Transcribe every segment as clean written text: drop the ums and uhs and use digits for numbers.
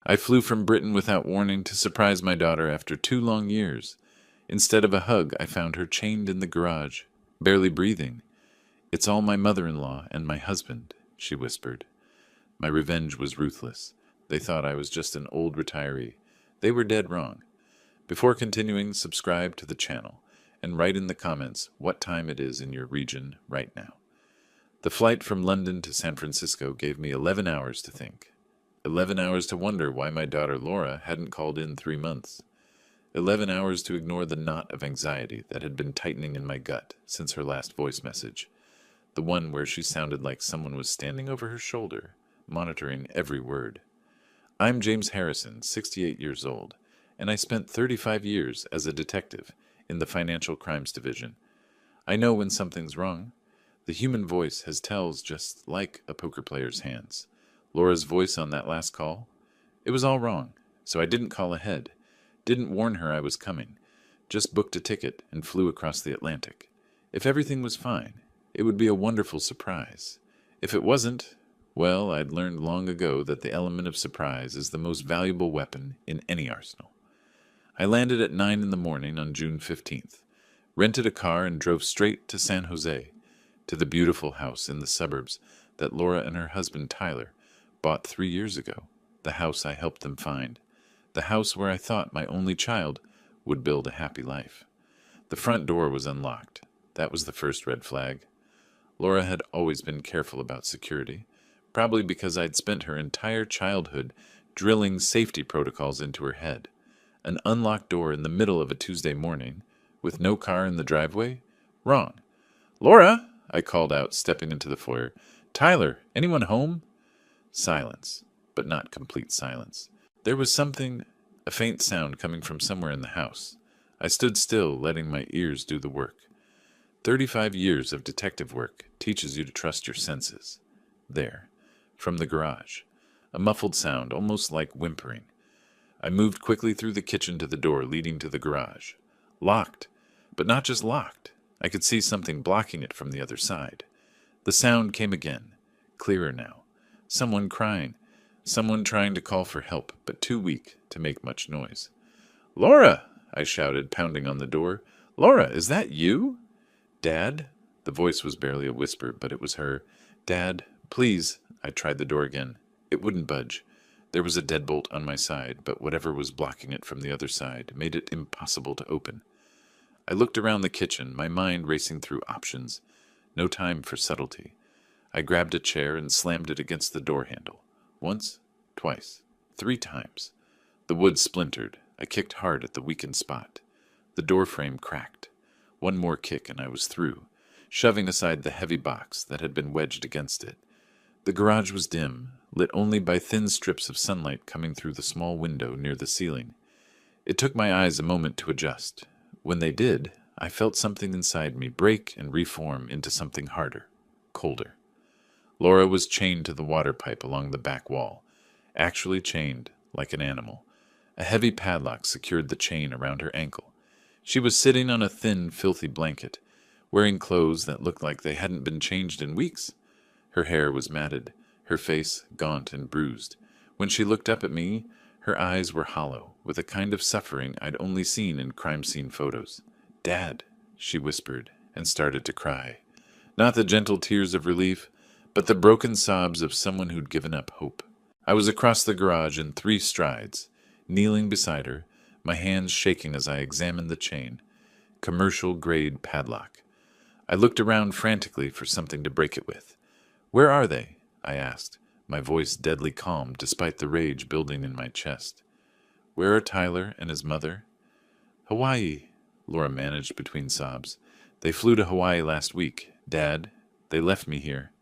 I flew from Britain without warning to surprise my daughter after 2 long years. Instead of a hug, I found her chained in the garage, barely breathing. "It's all my mother-in-law and my husband," she whispered. My revenge was ruthless. They thought I was just an old retiree. They were dead wrong. Before continuing, subscribe to the channel and write in the comments what time it is in your region right now. The flight from London to San Francisco gave me 11 hours to think. 11 hours to wonder why my daughter Laura hadn't called in 3 months. 11 hours to ignore the knot of anxiety that had been tightening in my gut since her last voice message. The one where she sounded like someone was standing over her shoulder, monitoring every word. I'm James Harrison, 68 years old, and I spent 35 years as a detective in the Financial Crimes Division. I know when something's wrong. The human voice has tells just like a poker player's hands. Laura's voice on that last call? It was all wrong, so I didn't call ahead, didn't warn her I was coming, just booked a ticket and flew across the Atlantic. If everything was fine, it would be a wonderful surprise. If it wasn't, well, I'd learned long ago that the element of surprise is the most valuable weapon in any arsenal. I landed at 9 in the morning on June 15th, rented a car and drove straight to San Jose, to the beautiful house in the suburbs that Laura and her husband Tyler bought 3 years ago, the house I helped them find, the house where I thought my only child would build a happy life. The front door was unlocked. That was the first red flag. Laura had always been careful about security, probably because I'd spent her entire childhood drilling safety protocols into her head. An unlocked door in the middle of a Tuesday morning, with no car in the driveway? Wrong. "Laura!" I called out, stepping into the foyer. "Tyler, anyone home?" Silence, but not complete silence. There was something, a faint sound coming from somewhere in the house. I stood still, letting my ears do the work. 35 years of detective work teaches you to trust your senses. There, from the garage, a muffled sound, almost like whimpering. I moved quickly through the kitchen to the door leading to the garage. Locked, but not just locked. I could see something blocking it from the other side. The sound came again, clearer now. Someone crying, someone trying to call for help, but too weak to make much noise. "Laura!" I shouted, pounding on the door. "Laura, is that you?" "Dad?" The voice was barely a whisper, but it was her. "Dad, please." I tried the door again. It wouldn't budge. There was a deadbolt on my side, but whatever was blocking it from the other side made it impossible to open. I looked around the kitchen, my mind racing through options. No time for subtlety. I grabbed a chair and slammed it against the door handle. Once, twice, 3 times. The wood splintered. I kicked hard at the weakened spot. The door frame cracked. One more kick and I was through, shoving aside the heavy box that had been wedged against it. The garage was dim, lit only by thin strips of sunlight coming through the small window near the ceiling. It took my eyes a moment to adjust. When they did, I felt something inside me break and reform into something harder, colder. Laura was chained to the water pipe along the back wall, actually chained like an animal. A heavy padlock secured the chain around her ankle. She was sitting on a thin, filthy blanket, wearing clothes that looked like they hadn't been changed in weeks. Her hair was matted, her face gaunt and bruised. When she looked up at me, her eyes were hollow, with a kind of suffering I'd only seen in crime scene photos. "Dad," she whispered, and started to cry. Not the gentle tears of relief, but the broken sobs of someone who'd given up hope. I was across the garage in 3 strides, kneeling beside her, my hands shaking as I examined the chain. Commercial-grade padlock. I looked around frantically for something to break it with. "Where are they?" I asked, my voice deadly calm despite the rage building in my chest. "Where are Tyler and his mother?" "Hawaii," Laura managed between sobs. "They flew to Hawaii last week. Dad, they left me here.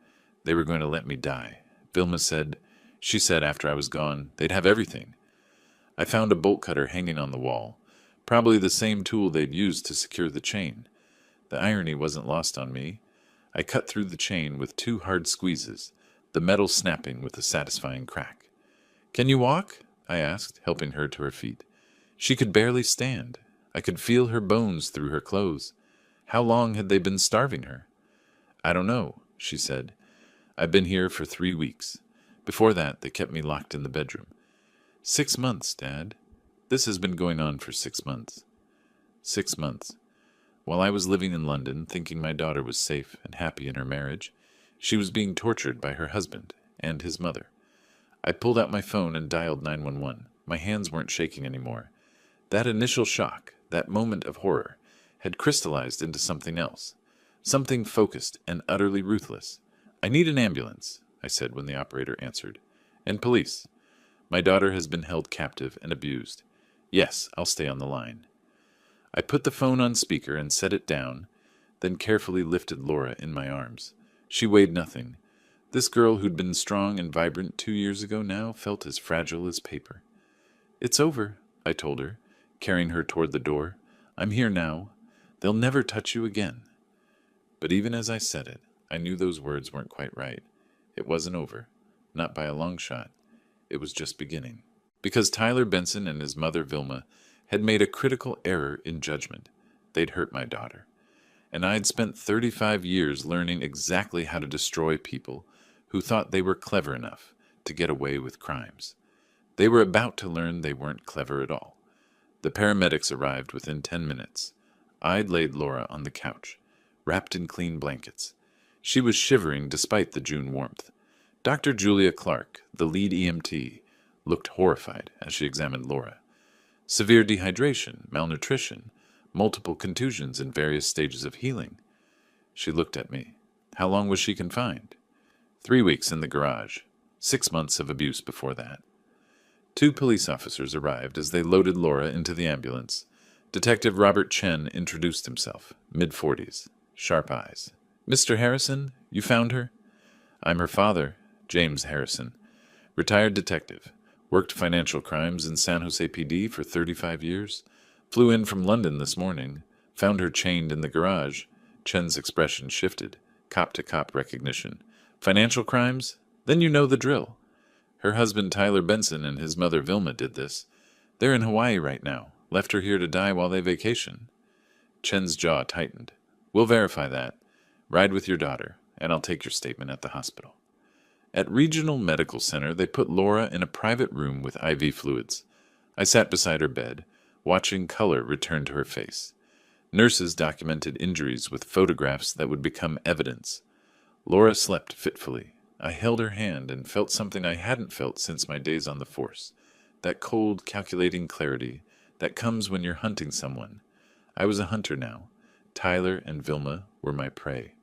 They were going to let me die. Vilma said, she said after I was gone, they'd have everything." I found a bolt cutter hanging on the wall, probably the same tool they'd used to secure the chain. The irony wasn't lost on me. I cut through the chain with 2 hard squeezes, the metal snapping with a satisfying crack. "Can you walk?" I asked, helping her to her feet. She could barely stand. I could feel her bones through her clothes. How long had they been starving her? "I don't know," she said. "I've been here for 3 weeks. Before that, they kept me locked in the bedroom." 6 months, Dad. This has been going on for 6 months. 6 months. While I was living in London, thinking my daughter was safe and happy in her marriage, she was being tortured by her husband and his mother. I pulled out my phone and dialed 911. My hands weren't shaking anymore. That initial shock, that moment of horror, had crystallized into something else. Something focused and utterly ruthless. I need an ambulance, I said when the operator answered. And police. My daughter has been held captive and abused. Yes, I'll stay on the line. I put the phone on speaker and set it down, then carefully lifted Laura in my arms. She weighed nothing. This girl who'd been strong and vibrant 2 years ago now felt as fragile as paper. It's over, I told her, carrying her toward the door. I'm here now. They'll never touch you again. But even as I said it, I knew those words weren't quite right. It wasn't over. Not by a long shot. It was just beginning. Because Tyler Benson and his mother Vilma had made a critical error in judgment. They'd hurt my daughter. And I'd spent 35 years learning exactly how to destroy people who thought they were clever enough to get away with crimes. They were about to learn they weren't clever at all. The paramedics arrived within 10 minutes. I'd laid Laura on the couch, wrapped in clean blankets. She was shivering despite the June warmth. Dr. Julia Clark, the lead EMT, looked horrified as she examined Laura. Severe dehydration, malnutrition, multiple contusions in various stages of healing. She looked at me. How long was she confined? 3 weeks in the garage. 6 months of abuse before that. 2 police officers arrived as they loaded Laura into the ambulance. Detective Robert Chen introduced himself, mid-40s, sharp eyes. Mr. Harrison, you found her? I'm her father, James Harrison, retired detective. Worked financial crimes in San Jose PD for 35 years. Flew in from London this morning. Found her chained in the garage. Chen's expression shifted. Cop-to-cop recognition. Financial crimes? Then you know the drill. Her husband Tyler Benson and his mother Vilma did this. They're in Hawaii right now. Left her here to die while they vacation. Chen's jaw tightened. We'll verify that. Ride with your daughter, and I'll take your statement at the hospital. At Regional Medical Center, they put Laura in a private room with IV fluids. I sat beside her bed, watching color return to her face. Nurses documented injuries with photographs that would become evidence. Laura slept fitfully. I held her hand and felt something I hadn't felt since my days on the force. That cold, calculating clarity that comes when you're hunting someone. I was a hunter now. Tyler and Vilma were my prey.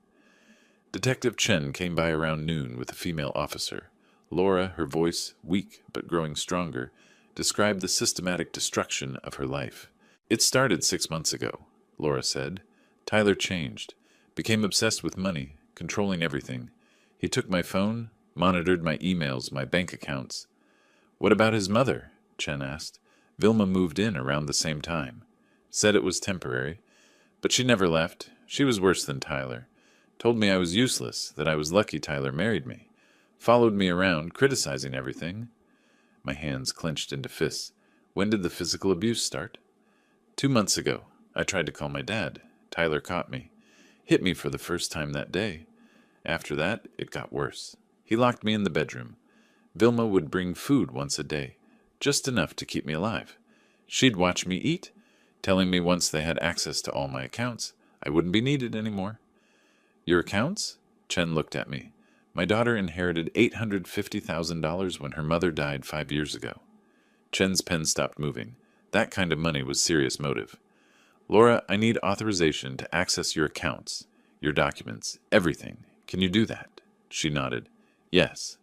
Detective Chen came by around noon with a female officer. Laura, her voice, weak but growing stronger, described the systematic destruction of her life. It started 6 months ago, Laura said. Tyler changed, became obsessed with money, controlling everything. He took my phone, monitored my emails, my bank accounts. What about his mother? Chen asked. Vilma moved in around the same time. Said it was temporary. But she never left. She was worse than Tyler. Told me I was useless, that I was lucky Tyler married me. Followed me around, criticizing everything. My hands clenched into fists. When did the physical abuse start? 2 months ago. I tried to call my dad. Tyler caught me. Hit me for the first time that day. After that, it got worse. He locked me in the bedroom. Vilma would bring food once a day, just enough to keep me alive. She'd watch me eat, telling me once they had access to all my accounts, I wouldn't be needed anymore. Your accounts? Chen looked at me. My daughter inherited $850,000 when her mother died 5 years ago. Chen's pen stopped moving. That kind of money was serious motive. Laura, I need authorization to access your accounts, your documents, everything. Can you do that? She nodded. Yes.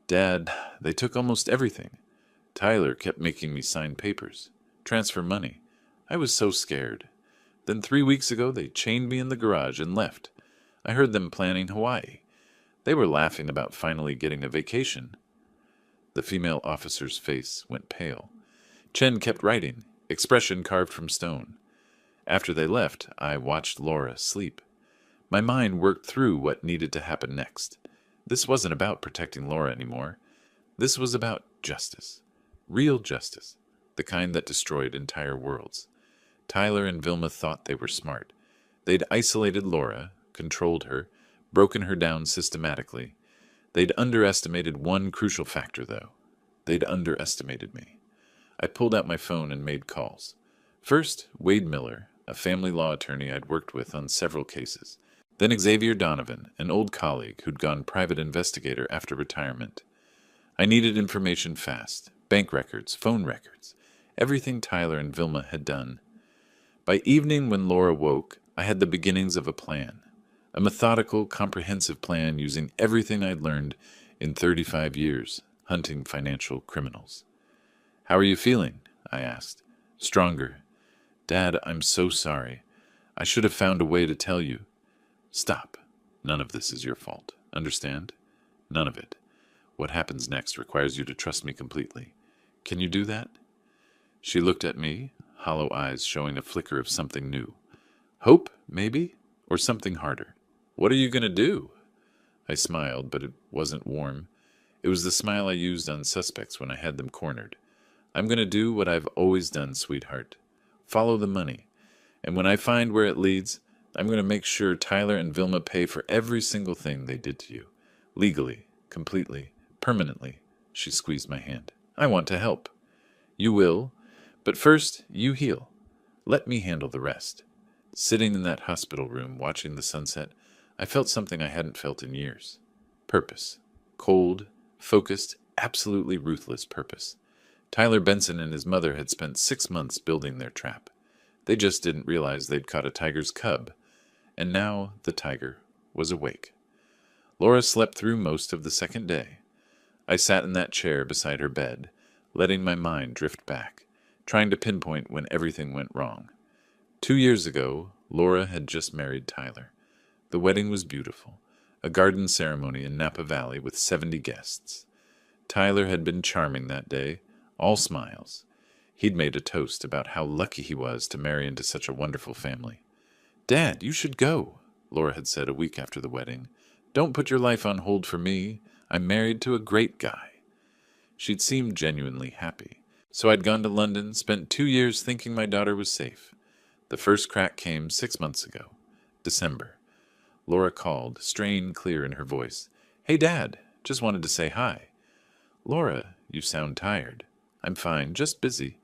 Dad, they took almost everything. Tyler kept making me sign papers, transfer money. I was so scared. Then 3 weeks ago they chained me in the garage and left. I heard them planning Hawaii. They were laughing about finally getting a vacation. The female officer's face went pale. Chen kept writing, expression carved from stone. After they left, I watched Laura sleep. My mind worked through what needed to happen next. This wasn't about protecting Laura anymore. This was about justice. Real justice. The kind that destroyed entire worlds. Tyler and Vilma thought they were smart. They'd isolated Laura, controlled her, broken her down systematically. They'd underestimated one crucial factor, though. They'd underestimated me. I pulled out my phone and made calls. First, Wade Miller, a family law attorney I'd worked with on several cases. Then Xavier Donovan, an old colleague who'd gone private investigator after retirement. I needed information fast. Bank records, phone records, everything Tyler and Vilma had done. By evening, when Laura woke, I had the beginnings of a plan. A methodical, comprehensive plan using everything I'd learned in 35 years hunting financial criminals. "How are you feeling?" I asked. "Stronger. Dad, I'm so sorry. I should have found a way to tell you." "Stop. None of this is your fault. Understand? None of it. What happens next requires you to trust me completely. Can you do that?" She looked at me, hollow eyes showing a flicker of something new. "Hope, maybe? Or something harder?" "What are you going to do?" I smiled, but it wasn't warm. It was the smile I used on suspects when I had them cornered. "I'm going to do what I've always done, sweetheart. Follow the money. And when I find where it leads, I'm going to make sure Tyler and Vilma pay for every single thing they did to you. Legally, completely, permanently." She squeezed my hand. "I want to help." "You will. But first, you heal. Let me handle the rest." Sitting in that hospital room, watching the sunset, I felt something I hadn't felt in years. Purpose. Cold, focused, absolutely ruthless purpose. Tyler Benson and his mother had spent 6 months building their trap. They just didn't realize they'd caught a tiger's cub. And now the tiger was awake. Laura slept through most of the second day. I sat in that chair beside her bed, letting my mind drift back, trying to pinpoint when everything went wrong. 2 years ago, Laura had just married Tyler. The wedding was beautiful, a garden ceremony in Napa Valley with 70 guests. Tyler had been charming that day, all smiles. He'd made a toast about how lucky he was to marry into such a wonderful family. "Dad, you should go," Laura had said a week after the wedding. "Don't put your life on hold for me. I'm married to a great guy." She'd seemed genuinely happy. So I'd gone to London, spent 2 years thinking my daughter was safe. The first crack came 6 months ago, December. Laura called, strain clear in her voice. "Hey, Dad, just wanted to say hi." "Laura, you sound tired." "I'm fine, just busy.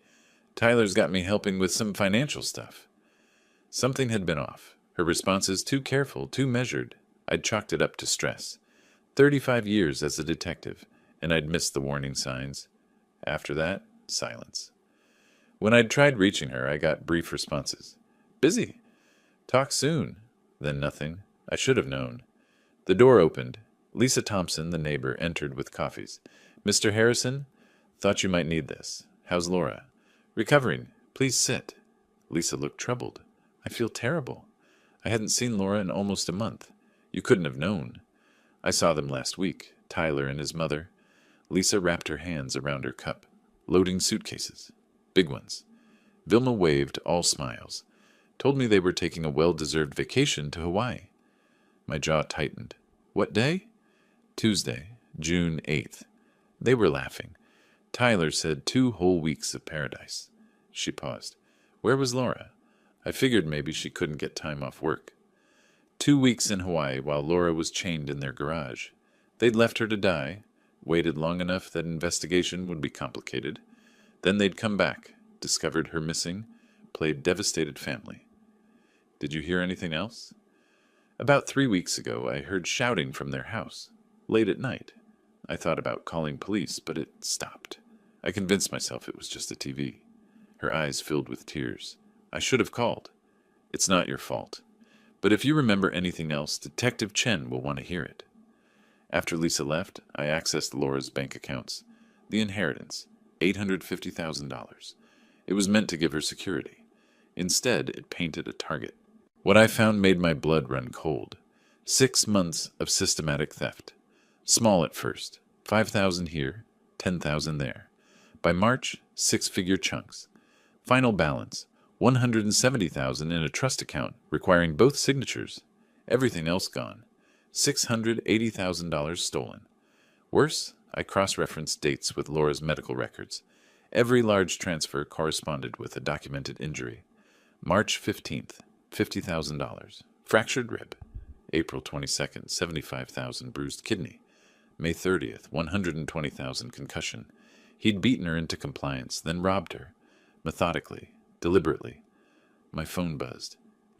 Tyler's got me helping with some financial stuff." Something had been off. Her responses too careful, too measured. I'd chalked it up to stress. 35 years as a detective, and I'd missed the warning signs. After that, silence. When I'd tried reaching her, I got brief responses. "Busy. Talk soon." Then nothing. I should have known. The door opened. Lisa Thompson, the neighbor, entered with coffees. "Mr. Harrison? Thought you might need this. How's Laura?" "Recovering. Please sit." Lisa looked troubled. "I feel terrible. I hadn't seen Laura in almost a month. You couldn't have known." "I saw them last week, Tyler and his mother." Lisa wrapped her hands around her cup. "Loading suitcases. Big ones." Vilma waved, all smiles. "Told me they were taking a well-deserved vacation to Hawaii." My jaw tightened. "What day?" "Tuesday, June 8th. They were laughing. Tyler said 2 whole weeks of paradise." She paused. "Where was Laura?" I figured maybe she couldn't get time off work. 2 weeks in Hawaii while Laura was chained in their garage. They'd left her to die, waited long enough that investigation would be complicated. Then they'd come back, discovered her missing, played devastated family. "Did you hear anything else?" "About 3 weeks ago, I heard shouting from their house, late at night. I thought about calling police, but it stopped. I convinced myself it was just a TV." Her eyes filled with tears. "I should have called." "It's not your fault. But if you remember anything else, Detective Chen will want to hear it." After Lisa left, I accessed Laura's bank accounts. The inheritance, $850,000. It was meant to give her security. Instead, it painted a target. What I found made my blood run cold. 6 months of systematic theft. Small at first, 5,000 here, 10,000 there. By March, 6-figure chunks. Final balance, 170,000 in a trust account requiring both signatures. Everything else gone. $680,000 stolen. Worse, I cross-referenced dates with Laura's medical records. Every large transfer corresponded with a documented injury. March 15th, $50,000. Fractured rib. April 22nd, 75,000 bruised kidney. May 30th, 120,000 concussion. He'd beaten her into compliance, then robbed her. Methodically, deliberately. My phone buzzed.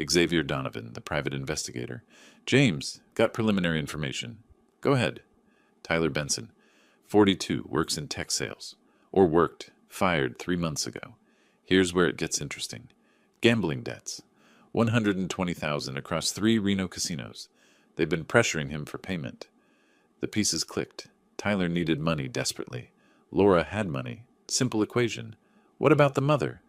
Xavier Donovan, the private investigator. James, got preliminary information. Go ahead. Tyler Benson, 42, works in tech sales. Or worked, fired 3 months ago. Here's where it gets interesting. Gambling debts. $120,000 across 3 Reno casinos. They've been pressuring him for payment. The pieces clicked. Tyler needed money desperately. Laura had money. Simple equation. What about the mother?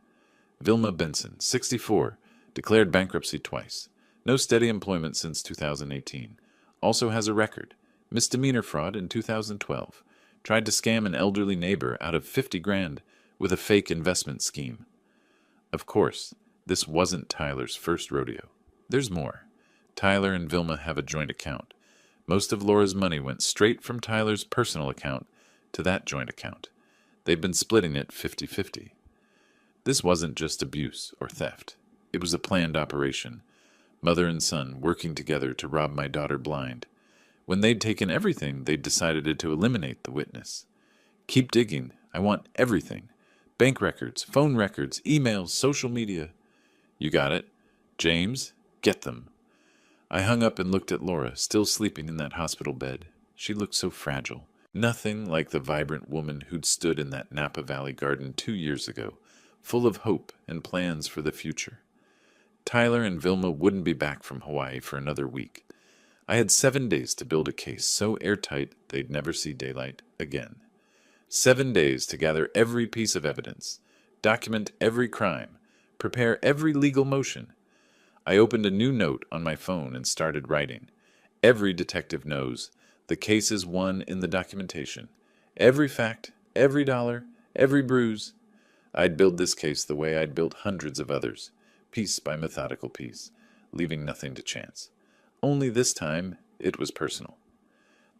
Vilma Benson, 64, declared bankruptcy twice. No steady employment since 2018. Also has a record. Misdemeanor fraud in 2012. Tried to scam an elderly neighbor out of 50 grand with a fake investment scheme. Of course, this wasn't Tyler's first rodeo. There's more. Tyler and Vilma have a joint account. Most of Laura's money went straight from Tyler's personal account to that joint account. They've been splitting it 50-50. This wasn't just abuse or theft. It was a planned operation. Mother and son working together to rob my daughter blind. When they'd taken everything, they'd decided to eliminate the witness. Keep digging. I want everything. Bank records, phone records, emails, social media. You got it. James, get them. I hung up and looked at Laura, still sleeping in that hospital bed. She looked so fragile. Nothing like the vibrant woman who'd stood in that Napa Valley garden 2 years ago, full of hope and plans for the future. Tyler and Vilma wouldn't be back from Hawaii for another week. I had 7 days to build a case so airtight they'd never see daylight again. 7 days to gather every piece of evidence, document every crime, prepare every legal motion. I opened a new note on my phone and started writing. Every detective knows the case is won in the documentation. Every fact, every dollar, every bruise. I'd build this case the way I'd built hundreds of others, piece by methodical piece, leaving nothing to chance. Only this time, it was personal.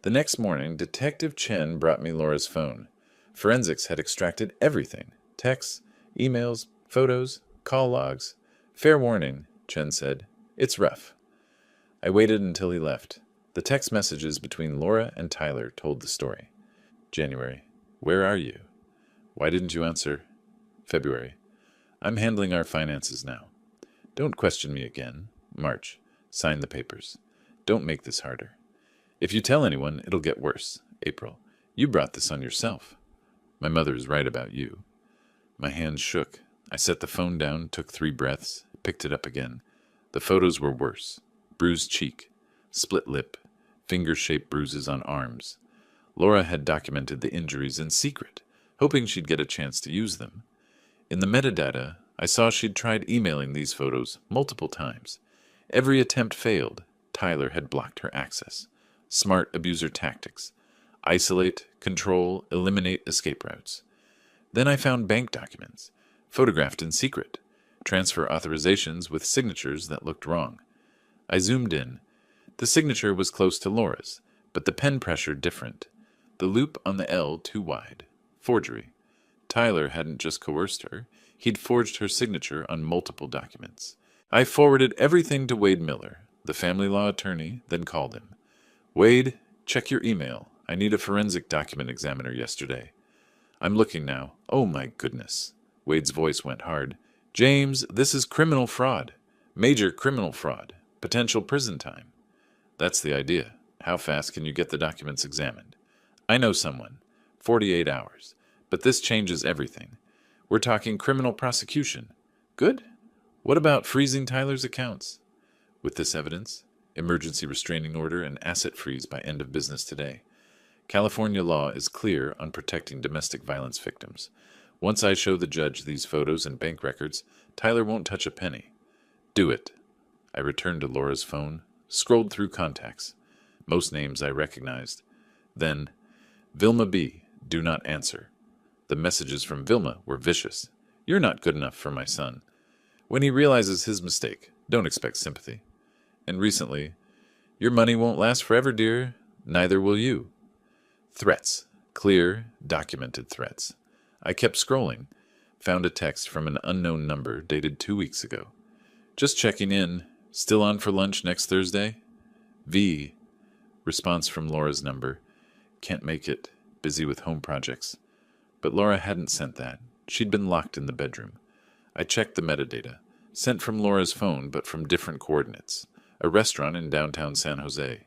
The next morning, Detective Chen brought me Laura's phone. Forensics had extracted everything. Texts, emails, photos, call logs. Fair warning, Chen said. It's rough. I waited until he left. The text messages between Laura and Tyler told the story. January. Where are you? Why didn't you answer? February. I'm handling our finances now. Don't question me again. March. Sign the papers. Don't make this harder. If you tell anyone, it'll get worse. April. You brought this on yourself. My mother is right about you. My hands shook. I set the phone down, took 3 breaths, picked it up again. The photos were worse. Bruised cheek, split lip, finger-shaped bruises on arms. Laura had documented the injuries in secret, hoping she'd get a chance to use them. In the metadata, I saw she'd tried emailing these photos multiple times. Every attempt failed. Tyler had blocked her access. Smart abuser tactics. Isolate, control, eliminate escape routes. Then I found bank documents, photographed in secret, transfer authorizations with signatures that looked wrong. I zoomed in. The signature was close to Laura's, but the pen pressure different. The loop on the L too wide. Forgery. Tyler hadn't just coerced her. He'd forged her signature on multiple documents. I forwarded everything to Wade Miller, the family law attorney, then called him. Wade, check your email. I need a forensic document examiner yesterday. I'm looking now. Oh my goodness. Wade's voice went hard. James, this is criminal fraud. Major criminal fraud. Potential prison time. That's the idea. How fast can you get the documents examined? I know someone. 48 hours. But this changes everything. We're talking criminal prosecution. Good? What about freezing Tyler's accounts? With this evidence, emergency restraining order and asset freeze by end of business today. California law is clear on protecting domestic violence victims. Once I show the judge these photos and bank records, Tyler won't touch a penny. Do it. I returned to Laura's phone, scrolled through contacts. Most names I recognized. Then, Vilma B., do not answer. The messages from Vilma were vicious. You're not good enough for my son. When he realizes his mistake, don't expect sympathy. And recently, your money won't last forever, dear. Neither will you. Threats. Clear, documented threats. I kept scrolling. Found a text from an unknown number dated 2 weeks ago. Just checking in. Still on for lunch next Thursday? V. Response from Laura's number. Can't make it. Busy with home projects. But Laura hadn't sent that. She'd been locked in the bedroom. I checked the metadata. Sent from Laura's phone, but from different coordinates. A restaurant in downtown San Jose.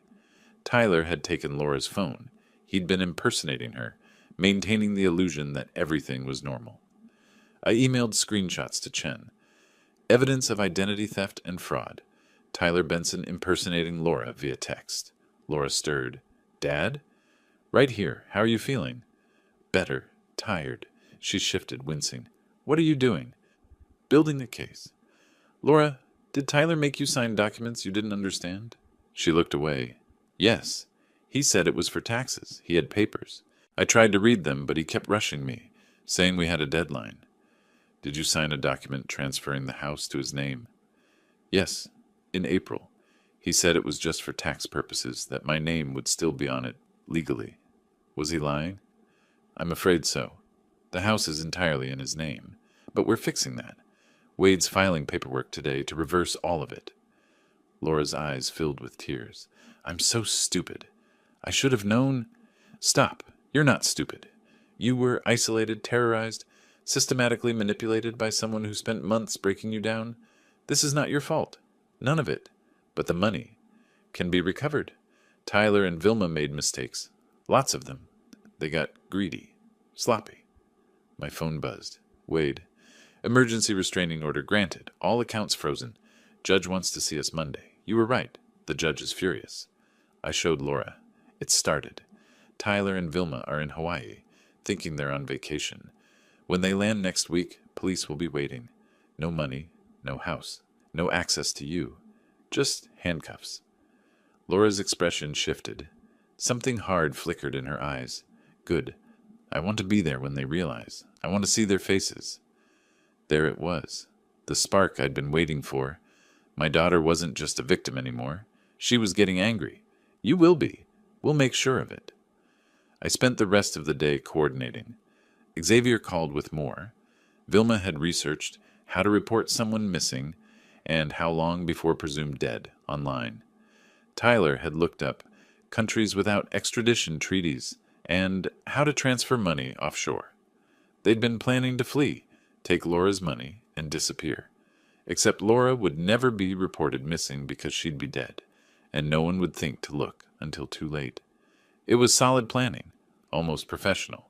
Tyler had taken Laura's phone. He'd been impersonating her, maintaining the illusion that everything was normal. I emailed screenshots to Chen. Evidence of identity theft and fraud. Tyler Benson impersonating Laura via text. Laura stirred. Dad? Right here. How are you feeling? Better. Tired. She shifted, wincing. What are you doing? Building the case. Laura, did Tyler make you sign documents you didn't understand? She looked away. Yes. He said it was for taxes. He had papers. I tried to read them, but he kept rushing me, saying we had a deadline. Did you sign a document transferring the house to his name? Yes, in April. He said it was just for tax purposes, that my name would still be on it, legally. Was he lying? I'm afraid so. The house is entirely in his name, but we're fixing that. Wade's filing paperwork today to reverse all of it. Laura's eyes filled with tears. I'm so stupid. I should have known. Stop. You're not stupid. You were isolated, terrorized, systematically manipulated by someone who spent months breaking you down. This is not your fault. None of it. But the money can be recovered. Tyler and Vilma made mistakes. Lots of them. They got greedy. Sloppy. My phone buzzed. Wade. Emergency restraining order granted. All accounts frozen. Judge wants to see us Monday. You were right. The judge is furious. I showed Laura. It started. Tyler and Vilma are in Hawaii, thinking they're on vacation. When they land next week, police will be waiting. No money, no house, no access to you. Just handcuffs. Laura's expression shifted. Something hard flickered in her eyes. Good. I want to be there when they realize. I want to see their faces. There it was. The spark I'd been waiting for. My daughter wasn't just a victim anymore. She was getting angry. You will be. We'll make sure of it. I spent the rest of the day coordinating. Xavier called with more. Vilma had researched how to report someone missing and how long before presumed dead online. Tyler had looked up countries without extradition treaties and how to transfer money offshore. They'd been planning to flee, take Laura's money, and disappear. Except Laura would never be reported missing because she'd be dead, and no one would think to look until too late. It was solid planning, almost professional.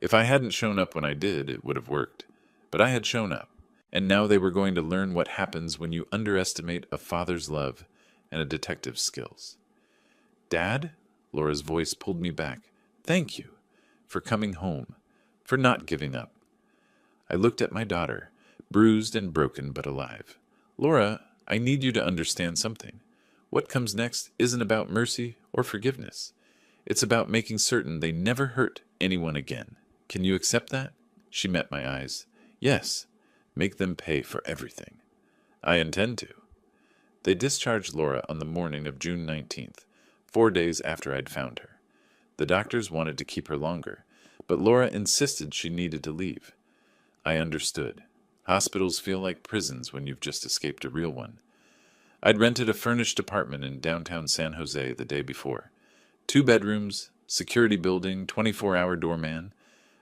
If I hadn't shown up when I did, it would have worked. But I had shown up, and now they were going to learn what happens when you underestimate a father's love and a detective's skills. Dad? Laura's voice pulled me back. Thank you for coming home, for not giving up. I looked at my daughter, bruised and broken but alive. Laura, I need you to understand something. What comes next isn't about mercy or forgiveness. It's about making certain they never hurt anyone again. Can you accept that? She met my eyes. Yes. Make them pay for everything. I intend to. They discharged Laura on the morning of June 19th, 4 days after I'd found her. The doctors wanted to keep her longer, but Laura insisted she needed to leave. I understood. Hospitals feel like prisons when you've just escaped a real one. I'd rented a furnished apartment in downtown San Jose the day before. 2 bedrooms, security building, 24-hour doorman.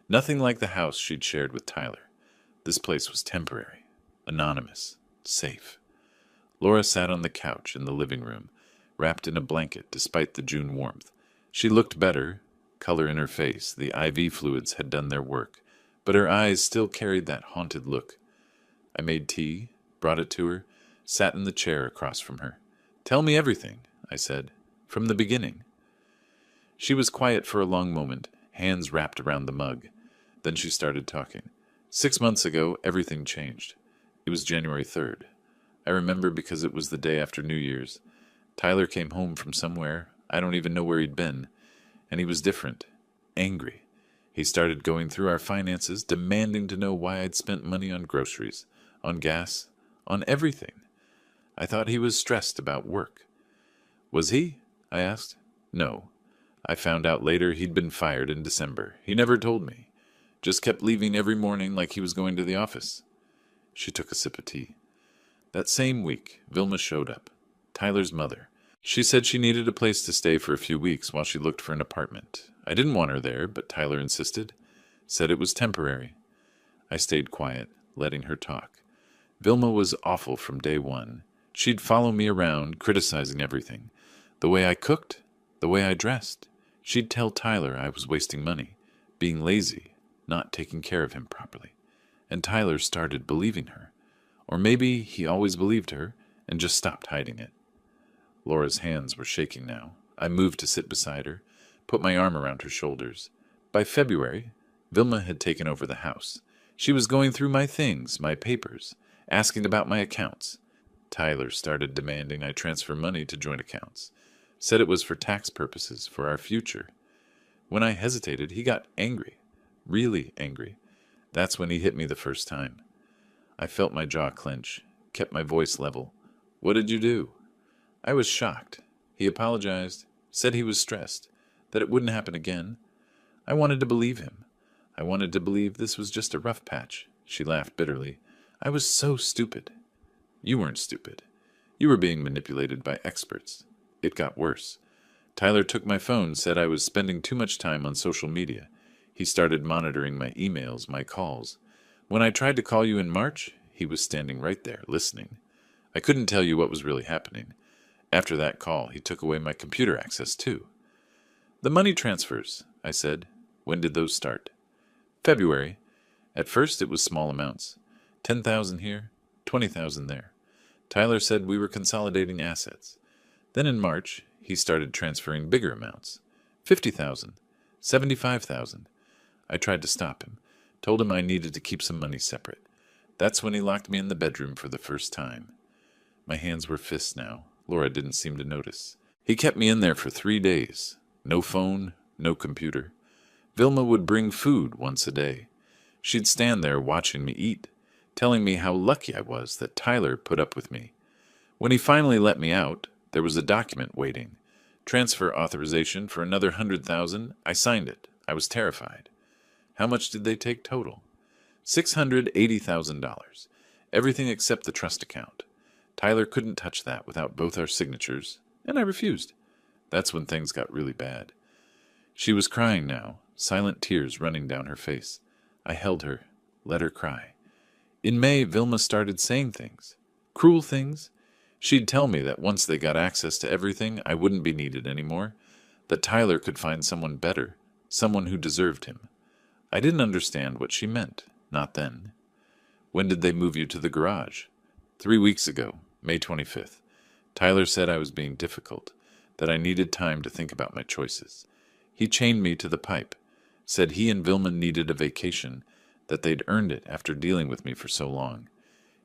Nothing like the house she'd shared with Tyler. This place was temporary, anonymous, safe. Laura sat on the couch in the living room, wrapped in a blanket despite the June warmth. She looked better, color in her face. The IV fluids had done their work, but her eyes still carried that haunted look. I made tea, brought it to her, sat in the chair across from her. Tell me everything, I said, from the beginning. She was quiet for a long moment, hands wrapped around the mug. Then she started talking. 6 months ago, everything changed. It was January 3rd. I remember because it was the day after New Year's. Tyler came home from somewhere. I don't even know where he'd been. And he was different. Angry. He started going through our finances, demanding to know why I'd spent money on groceries, on gas, on everything. I thought he was stressed about work. Was he? I asked. No. I found out later he'd been fired in December. He never told me. Just kept leaving every morning like he was going to the office. She took a sip of tea. That same week, Vilma showed up. Tyler's mother. She said she needed a place to stay for a few weeks while she looked for an apartment. I didn't want her there, but Tyler insisted. Said it was temporary. I stayed quiet, letting her talk. Vilma was awful from day one. She'd follow me around, criticizing everything. The way I cooked, the way I dressed. She'd tell Tyler I was wasting money, being lazy, not taking care of him properly. And Tyler started believing her. Or maybe he always believed her and just stopped hiding it. Laura's hands were shaking now. I moved to sit beside her, put my arm around her shoulders. By February, Vilma had taken over the house. She was going through my things, my papers, asking about my accounts. Tyler started demanding I transfer money to joint accounts. Said it was for tax purposes, for our future. When I hesitated, he got angry. Really angry. That's when he hit me the first time. I felt my jaw clench, kept my voice level. What did you do? I was shocked. He apologized, said he was stressed, that it wouldn't happen again. I wanted to believe him. I wanted to believe this was just a rough patch. She laughed bitterly. I was so stupid. You weren't stupid. You were being manipulated by experts. It got worse. Tyler took my phone, said I was spending too much time on social media. He started monitoring my emails, my calls. When I tried to call you in March, he was standing right there, listening. I couldn't tell you what was really happening. After that call, he took away my computer access, too. The money transfers, I said. When did those start? February. At first, it was small amounts. 10,000 here, 20,000 there. Tyler said we were consolidating assets. Then in March, he started transferring bigger amounts. 50,000, 75,000. I tried to stop him. Told him I needed to keep some money separate. That's when he locked me in the bedroom for the first time. My hands were fists now. Laura didn't seem to notice. He kept me in there for 3 days. No phone, no computer. Vilma would bring food once a day. She'd stand there watching me eat, telling me how lucky I was that Tyler put up with me. When he finally let me out, there was a document waiting. Transfer authorization for another 100,000. I signed it. I was terrified. How much did they take total? $680,000. Everything except the trust account. Tyler couldn't touch that without both our signatures, and I refused. That's when things got really bad. She was crying now, silent tears running down her face. I held her, let her cry. In May, Vilma started saying things. Cruel things. She'd tell me that once they got access to everything, I wouldn't be needed anymore, that Tyler could find someone better, someone who deserved him. I didn't understand what she meant, not then. When did they move you to the garage? 3 weeks ago, May 25th. Tyler said I was being difficult, that I needed time to think about my choices. He chained me to the pipe, said he and Vilma needed a vacation, that they'd earned it after dealing with me for so long.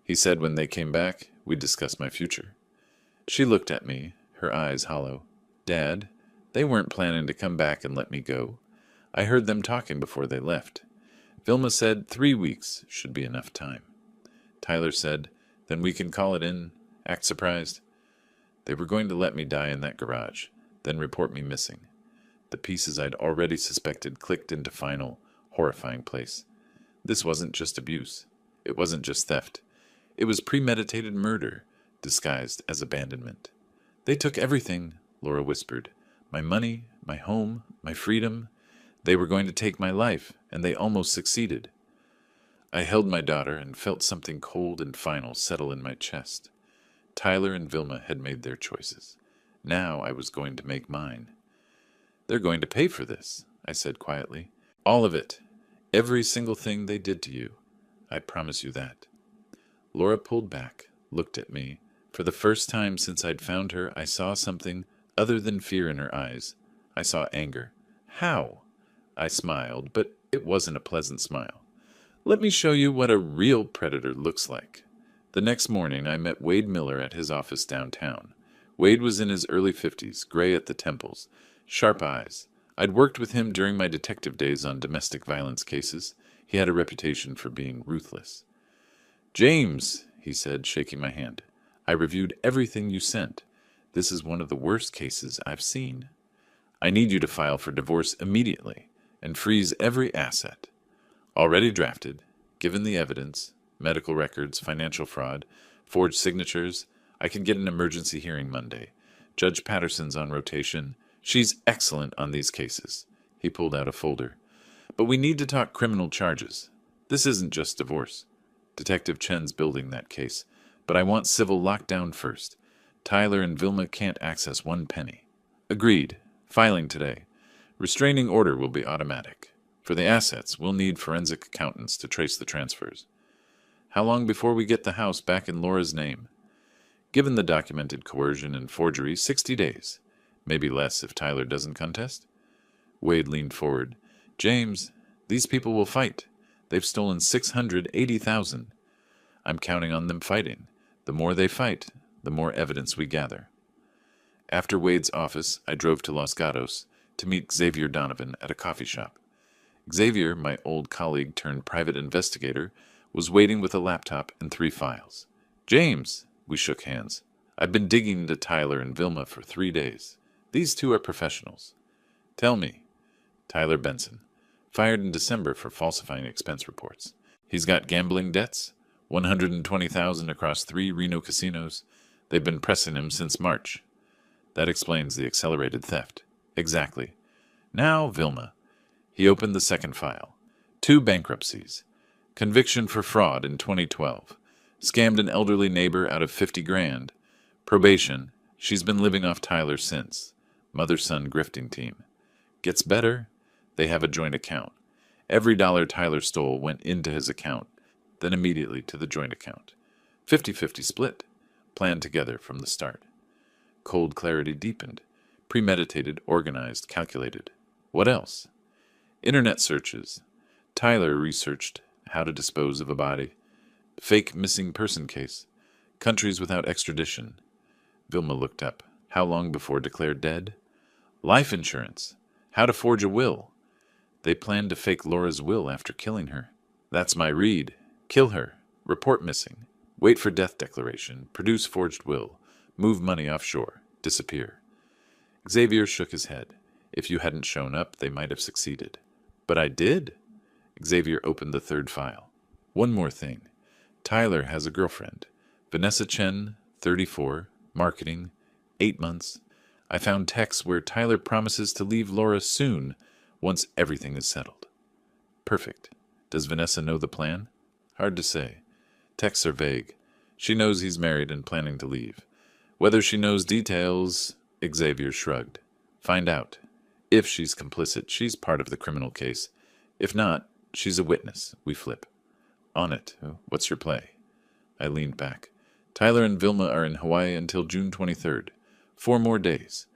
He said when they came back, we'd discuss my future. She looked at me, her eyes hollow. Dad, they weren't planning to come back and let me go. I heard them talking before they left. Vilma said 3 weeks should be enough time. Tyler said, then we can call it in, act surprised. They were going to let me die in that garage, then report me missing. The pieces I'd already suspected clicked into final, horrifying place. This wasn't just abuse. It wasn't just theft. It was premeditated murder, disguised as abandonment. They took everything, Laura whispered. My money, my home, my freedom. They were going to take my life, and they almost succeeded. I held my daughter and felt something cold and final settle in my chest. Tyler and Vilma had made their choices. Now I was going to make mine. They're going to pay for this, I said quietly. All of it. Every single thing they did to you. I promise you that. Laura pulled back, looked at me. For the first time since I'd found her, I saw something other than fear in her eyes. I saw anger. How? I smiled, but it wasn't a pleasant smile. Let me show you what a real predator looks like. The next morning, I met Wade Miller at his office downtown. Wade was in his early 50s, gray at the temples, sharp eyes. I'd worked with him during my detective days on domestic violence cases. He had a reputation for being ruthless. James, he said, shaking my hand, I reviewed everything you sent. This is one of the worst cases I've seen. I need you to file for divorce immediately and freeze every asset. Already drafted, given the evidence, medical records, financial fraud, forged signatures, I can get an emergency hearing Monday. Judge Patterson's on rotation. She's excellent on these cases. He pulled out a folder. But we need to talk criminal charges. This isn't just divorce. Detective Chen's building that case, but I want civil lockdown first. Tyler and Vilma can't access one penny. Agreed. Filing today. Restraining order will be automatic. For the assets, we'll need forensic accountants to trace the transfers. How long before we get the house back in Laura's name? Given the documented coercion and forgery, 60 days. Maybe less if Tyler doesn't contest. Wade leaned forward. James, these people will fight. They've stolen $680,000. I'm counting on them fighting. The more they fight, the more evidence we gather. After Wade's office, I drove to Los Gatos to meet Xavier Donovan at a coffee shop. Xavier, my old colleague turned private investigator, was waiting with a laptop and 3 files. James, we shook hands. I've been digging into Tyler and Vilma for 3 days. These two are professionals. Tell me. Tyler Benson, fired in December for falsifying expense reports. He's got gambling debts, $120,000 across 3 Reno casinos. They've been pressing him since March. That explains the accelerated theft. Exactly. Now, Vilma. He opened the second file. 2 bankruptcies. Conviction for fraud in 2012. Scammed an elderly neighbor out of $50,000. Probation. She's been living off Tyler since. Mother-son grifting team. Gets better. They have a joint account. Every dollar Tyler stole went into his account, then immediately to the joint account. 50-50 split. Planned together from the start. Cold clarity deepened. Premeditated, organized, calculated. What else? Internet searches. Tyler researched how to dispose of a body. Fake missing person case. Countries without extradition. Vilma looked up. How long before declared dead? Life insurance. How to forge a will. They planned to fake Laura's will after killing her. That's my read. Kill her. Report missing. Wait for death declaration. Produce forged will. Move money offshore. Disappear. Xavier shook his head. If you hadn't shown up, they might have succeeded. But I did. Xavier opened the 3rd file. One more thing. Tyler has a girlfriend. Vanessa Chen, 34, marketing, 8 months. I found texts where Tyler promises to leave Laura soon, once everything is settled. Perfect. Does Vanessa know the plan? Hard to say. Texts are vague. She knows he's married and planning to leave. Whether she knows details, Xavier shrugged. Find out. If she's complicit, she's part of the criminal case. If not, she's a witness. We flip. On it. What's your play? I leaned back. Tyler and Vilma are in Hawaii until June 23rd. 4 more days.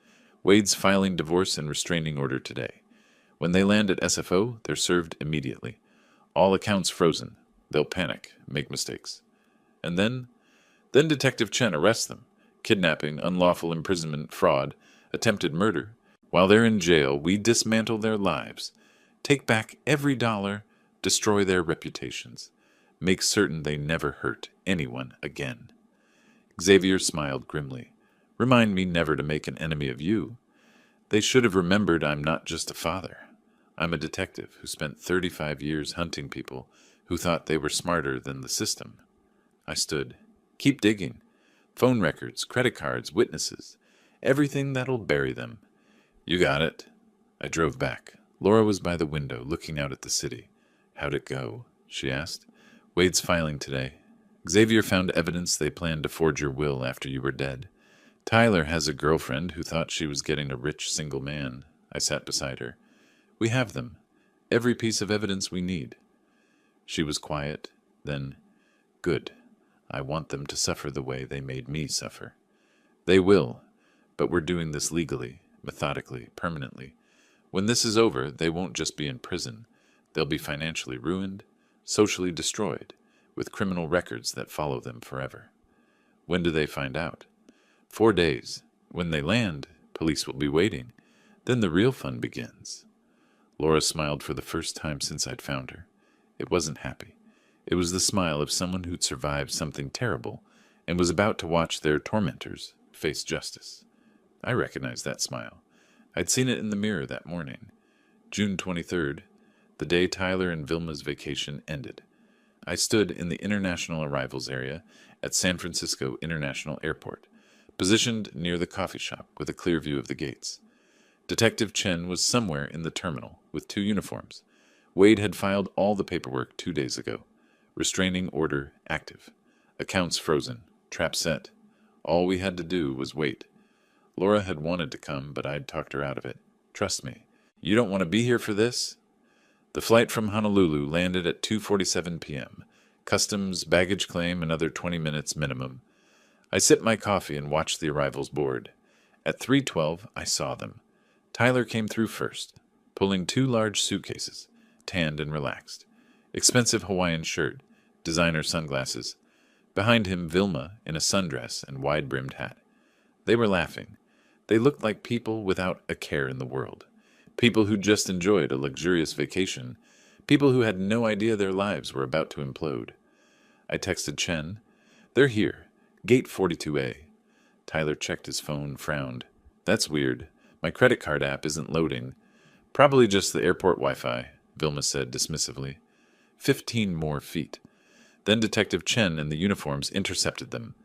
Wade's filing divorce and restraining order today. When they land at SFO, they're served immediately. All accounts frozen. They'll panic, make mistakes. And then Detective Chen arrests them. Kidnapping, unlawful imprisonment, fraud, attempted murder. While they're in jail, we dismantle their lives, take back every dollar, destroy their reputations, make certain they never hurt anyone again. Xavier smiled grimly. Remind me never to make an enemy of you. They should have remembered I'm not just a father. I'm a detective who spent 35 years hunting people who thought they were smarter than the system. I stood. Keep digging. Phone records, credit cards, witnesses. Everything that'll bury them. You got it. I drove back. Laura was by the window, looking out at the city. How'd it go? She asked. Wade's filing today. Xavier found evidence they planned to forge your will after you were dead. Tyler has a girlfriend who thought she was getting a rich single man. I sat beside her. We have them. Every piece of evidence we need. She was quiet. Then, good. I want them to suffer the way they made me suffer. They will, but we're doing this legally, methodically, permanently. When this is over, they won't just be in prison. They'll be financially ruined, socially destroyed, with criminal records that follow them forever. When do they find out? 4 days. When they land, police will be waiting. Then the real fun begins. Laura smiled for the first time since I'd found her. It wasn't happy. It was the smile of someone who'd survived something terrible and was about to watch their tormentors face justice. I recognized that smile. I'd seen it in the mirror that morning. June 23rd, the day Tyler and Vilma's vacation ended. I stood in the international arrivals area at San Francisco International Airport, positioned near the coffee shop with a clear view of the gates. Detective Chen was somewhere in the terminal with 2 uniforms. Wade had filed all the paperwork 2 days ago. Restraining order active. Accounts frozen. Trap set. All we had to do was wait. Laura had wanted to come, but I'd talked her out of it. Trust me. You don't want to be here for this? The flight from Honolulu landed at 2:47 p.m. Customs, baggage claim, another 20 minutes minimum. I sipped my coffee and watched the arrivals board. At 3:12, I saw them. Tyler came through first, pulling 2 large suitcases, tanned and relaxed. Expensive Hawaiian shirt, designer sunglasses. Behind him, Vilma in a sundress and wide-brimmed hat. They were laughing. They looked like people without a care in the world. People who just enjoyed a luxurious vacation. People who had no idea their lives were about to implode. I texted Chen. They're here. Gate 42A. Tyler checked his phone, frowned. That's weird. My credit card app isn't loading. Probably just the airport Wi-Fi, Vilma said dismissively. 15 more feet. Then Detective Chen and the uniforms intercepted them.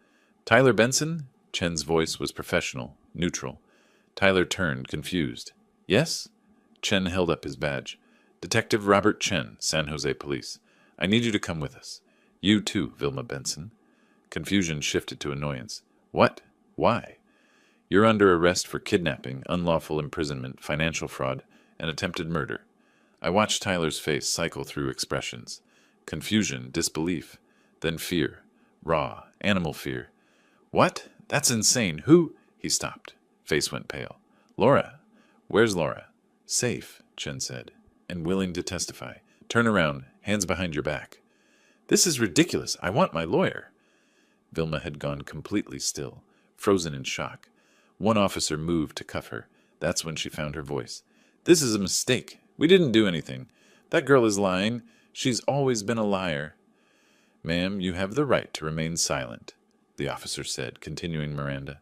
Tyler Benson? Chen's voice was professional, neutral. Tyler turned, confused. Yes? Chen held up his badge. Detective Robert Chen, San Jose Police. I need you to come with us. You too, Vilma Benson. Confusion shifted to annoyance. What? Why? You're under arrest for kidnapping, unlawful imprisonment, financial fraud, and attempted murder. I watched Tyler's face cycle through expressions. Confusion, disbelief, then fear. Raw, animal fear. What? That's insane. Who? He stopped. Face went pale. Laura. Where's Laura? Safe, Chen said, and willing to testify. Turn around, hands behind your back. This is ridiculous. I want my lawyer. Vilma had gone completely still, frozen in shock. One officer moved to cuff her. That's when she found her voice. This is a mistake. We didn't do anything. That girl is lying. She's always been a liar. Ma'am, you have the right to remain silent, the officer said, continuing Miranda.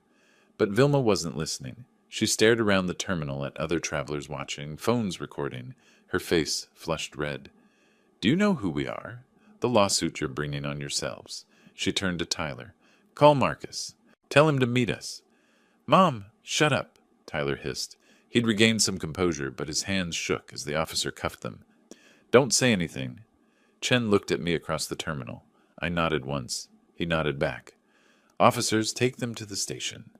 But Vilma wasn't listening. She stared around the terminal at other travelers watching, phones recording, her face flushed red. Do you know who we are? The lawsuit you're bringing on yourselves. She turned to Tyler. Call Marcus. Tell him to meet us. Mom, shut up, Tyler hissed. He'd regained some composure, but his hands shook as the officer cuffed them. Don't say anything. Chen looked at me across the terminal. I nodded once. He nodded back. Officers, take them to the station.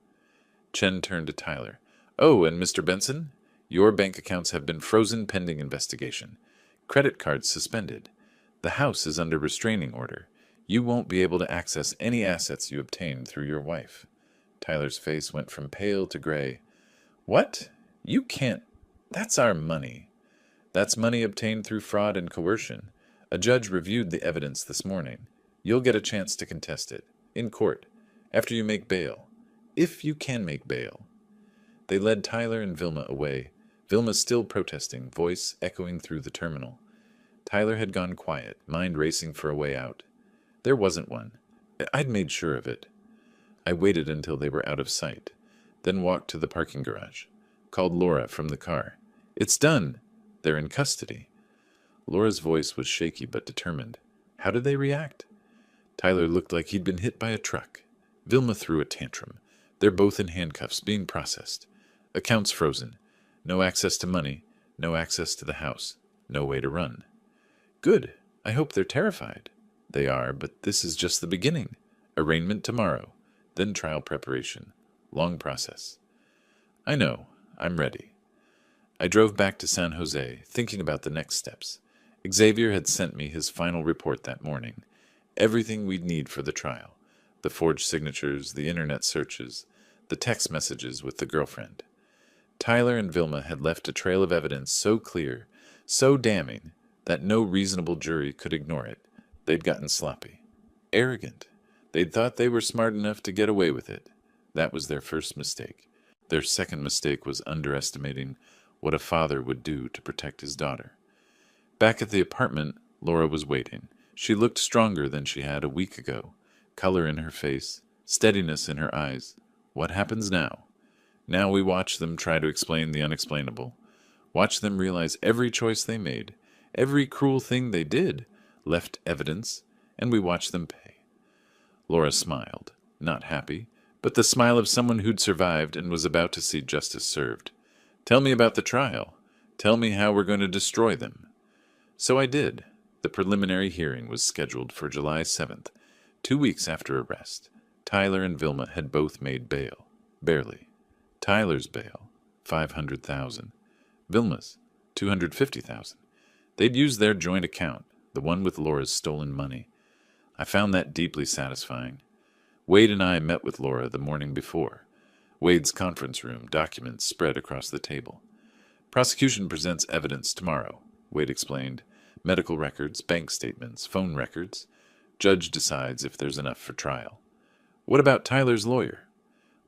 Chen turned to Tyler. Oh, and Mr. Benson? Your bank accounts have been frozen pending investigation. Credit cards suspended. The house is under restraining order. You won't be able to access any assets you obtained through your wife. Tyler's face went from pale to gray. What? You can't. That's our money. That's money obtained through fraud and coercion. A judge reviewed the evidence this morning. You'll get a chance to contest it. In court. After you make bail. If you can make bail. They led Tyler and Vilma away, Vilma still protesting, voice echoing through the terminal. Tyler had gone quiet, mind racing for a way out. There wasn't one. I'd made sure of it. I waited until they were out of sight, then walked to the parking garage. Called Laura from the car. It's done. They're in custody. Laura's voice was shaky but determined. How did they react? Tyler looked like he'd been hit by a truck. Vilma threw a tantrum. They're both in handcuffs, being processed. Accounts frozen. No access to money. No access to the house. No way to run. Good. I hope they're terrified. They are, but this is just the beginning. Arraignment tomorrow. Then trial preparation. Long process. I know. I'm ready. I drove back to San Jose, thinking about the next steps. Xavier had sent me his final report that morning. Everything we'd need for the trial. The forged signatures, the internet searches, the text messages with the girlfriend. Tyler and Vilma had left a trail of evidence so clear, so damning, that no reasonable jury could ignore it. They'd gotten sloppy. Arrogant. They'd thought they were smart enough to get away with it. That was their first mistake. Their second mistake was underestimating what a father would do to protect his daughter. Back at the apartment, Laura was waiting. She looked stronger than she had a week ago. Color in her face, steadiness in her eyes. What happens now? Now we watch them try to explain the unexplainable. Watch them realize every choice they made, every cruel thing they did, left evidence, and we watch them pay. Laura smiled, not happy, but the smile of someone who'd survived and was about to see justice served. Tell me about the trial. Tell me how we're going to destroy them. So I did. The preliminary hearing was scheduled for July 7th, 2 weeks after arrest. Tyler and Vilma had both made bail. Barely. Tyler's bail, $500,000. Vilma's, $250,000. They'd used their joint account, the one with Laura's stolen money. I found that deeply satisfying. Wade and I met with Laura the morning before. Wade's conference room, documents spread across the table. Prosecution presents evidence tomorrow, Wade explained. Medical records, bank statements, phone records. Judge decides if there's enough for trial. What about Tyler's lawyer?